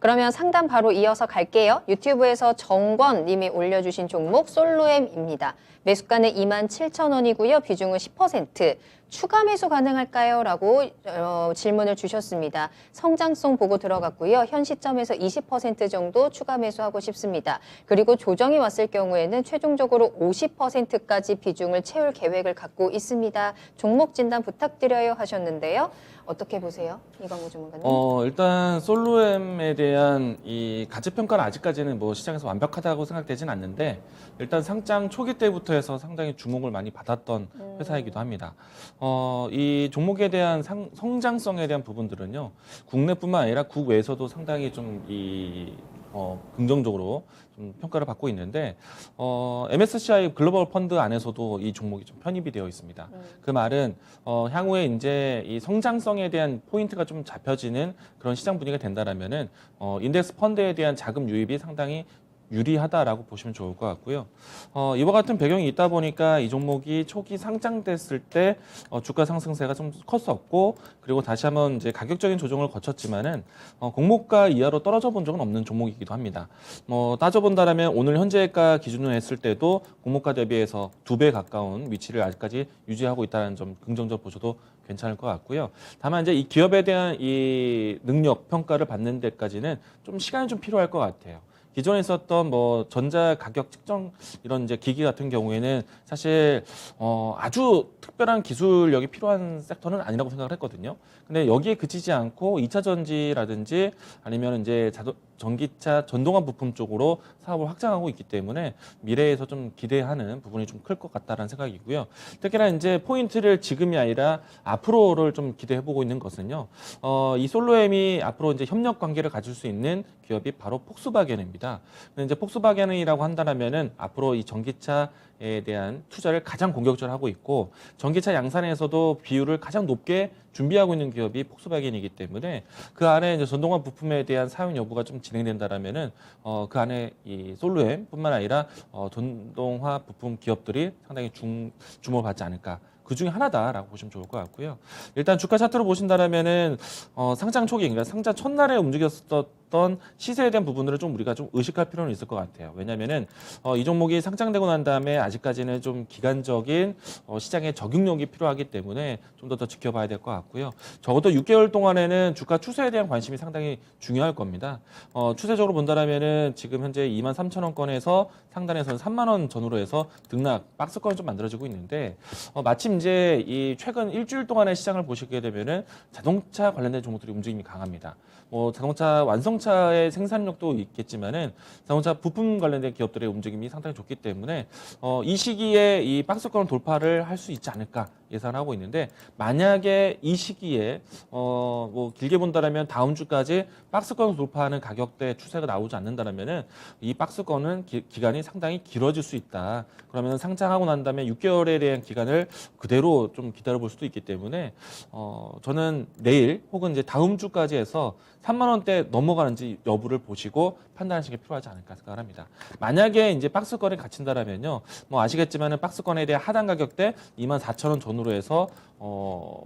그러면 상담 바로 이어서 갈게요. 유튜브에서 정권 님이 올려주신 종목 솔로엠입니다. 매수가는 27,000원이고요. 비중은 10%. 추가 매수 가능할까요? 라고 질문을 주셨습니다. 성장성 보고 들어갔고요. 현 시점에서 20% 정도 추가 매수하고 싶습니다. 그리고 조정이 왔을 경우에는 최종적으로 50%까지 비중을 채울 계획을 갖고 있습니다. 종목 진단 부탁드려요 하셨는데요. 어떻게 보세요? 이광호 주무관님. 일단 솔로엠에 대한 이 가치평가는 아직까지는 뭐 시장에서 완벽하다고 생각되진 않는데 일단 상장 초기 때부터 해서 상당히 주목을 많이 받았던 회사이기도 합니다. 이 종목에 대한 성장성에 대한 부분들은요. 국내뿐만 아니라 국외에서도 상당히 좀 긍정적으로 좀 평가를 받고 있는데 MSCI 글로벌 펀드 안에서도 이 종목이 좀 편입이 되어 있습니다. 그 말은 향후에 이제 이 성장성에 대한 포인트가 좀 잡혀지는 그런 시장 분위기가 된다라면은 인덱스 펀드에 대한 자금 유입이 상당히 유리하다라고 보시면 좋을 것 같고요. 이와 같은 배경이 있다 보니까 이 종목이 초기 상장됐을 때 주가 상승세가 좀 컸었고 그리고 다시 한번 이제 가격적인 조정을 거쳤지만은 공모가 이하로 떨어져 본 적은 없는 종목이기도 합니다. 따져본다라면 오늘 현재가 기준으로 했을 때도 공모가 대비해서 2배 가까운 위치를 아직까지 유지하고 있다는 점 긍정적으로 보셔도 괜찮을 것 같고요. 다만 이제 이 기업에 대한 이 능력 평가를 받는 데까지는 좀 시간이 좀 필요할 것 같아요. 기존에 있었던 뭐 전자 가격 측정 이런 이제 기기 같은 경우에는 사실 아주 특별한 기술력이 필요한 섹터는 아니라고 생각을 했거든요. 근데 여기에 그치지 않고 2차 전지라든지 아니면 이제 전기차 전동화 부품 쪽으로 사업을 확장하고 있기 때문에 미래에서 좀 기대하는 부분이 좀 클 것 같다라는 생각이고요. 특히나 이제 포인트를 지금이 아니라 앞으로를 좀 기대해보고 있는 것은요. 이 솔로엠이 앞으로 이제 협력 관계를 가질 수 있는 기업이 바로 폭스바겐입니다. 근데 이제 폭스바겐이라고 한다면은 앞으로 이 전기차에 대한 투자를 가장 공격적으로 하고 있고 전기차 양산에서도 비율을 가장 높게 준비하고 있는 기업이 폭스바겐이기 때문에 그 안에 이제 전동화 부품에 대한 사용 여부가 좀 진행된다라면은 그 안에 이 솔로엠뿐만 아니라 전동화 부품 기업들이 상당히 주목을 받지 않을까. 그 중에 하나다라고 보시면 좋을 것 같고요. 일단 주가 차트로 보신다라면은 상장 초기, 그러니까 상장 첫날에 움직였었던 시세에 대한 부분들을 좀 우리가 좀 의식할 필요는 있을 것 같아요. 왜냐하면은 이 종목이 상장되고 난 다음에 아직까지는 좀 기간적인 시장의 적응력이 필요하기 때문에 좀 더 지켜봐야 될 것 같고요. 적어도 6개월 동안에는 주가 추세에 대한 관심이 상당히 중요할 겁니다. 추세적으로 본다라면은 지금 현재 23,000원권에서 상단에서는 3만 원 전후로 해서 등락 박스권이 좀 만들어지고 있는데 마침 이제 이 최근 일주일 동안의 시장을 보시게 되면은 자동차 관련된 종목들이 움직임이 강합니다. 자동차 완성차의 생산력도 있겠지만은 자동차 부품 관련된 기업들의 움직임이 상당히 좋기 때문에 이 시기에 이 박스권 돌파를 할 수 있지 않을까 예상하고 있는데 만약에 이 시기에 길게 본다라면 다음 주까지 박스권 돌파하는 가격대 추세가 나오지 않는다라면은 이 박스권은 기간이 상당히 길어질 수 있다. 그러면 상장하고 난 다음에 6개월에 대한 기간을 그대로 좀 기다려볼 수도 있기 때문에 저는 내일 혹은 이제 다음 주까지 해서 3만 원대 넘어가는지 여부를 보시고 판단하시는 게 필요하지 않을까 생각합니다. 만약에 이제 박스권에 갇힌다라면요, 아시겠지만은 박스권에 대한 하단 가격대 24,000원 전후로 해서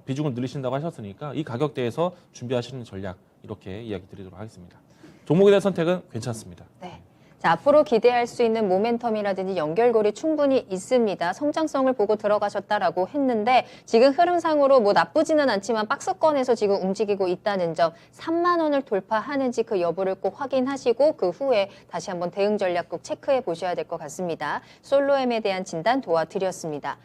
비중을 늘리신다고 하셨으니까 이 가격대에서 준비하시는 전략 이렇게 이야기 드리도록 하겠습니다. 종목에 대한 선택은 괜찮습니다. 네. 자, 앞으로 기대할 수 있는 모멘텀이라든지 연결고리 충분히 있습니다. 성장성을 보고 들어가셨다라고 했는데 지금 흐름상으로 나쁘지는 않지만 박스권에서 지금 움직이고 있다는 점 3만 원을 돌파하는지 그 여부를 꼭 확인하시고 그 후에 다시 한번 대응 전략 꼭 체크해 보셔야 될 것 같습니다. 솔로엠에 대한 진단 도와드렸습니다.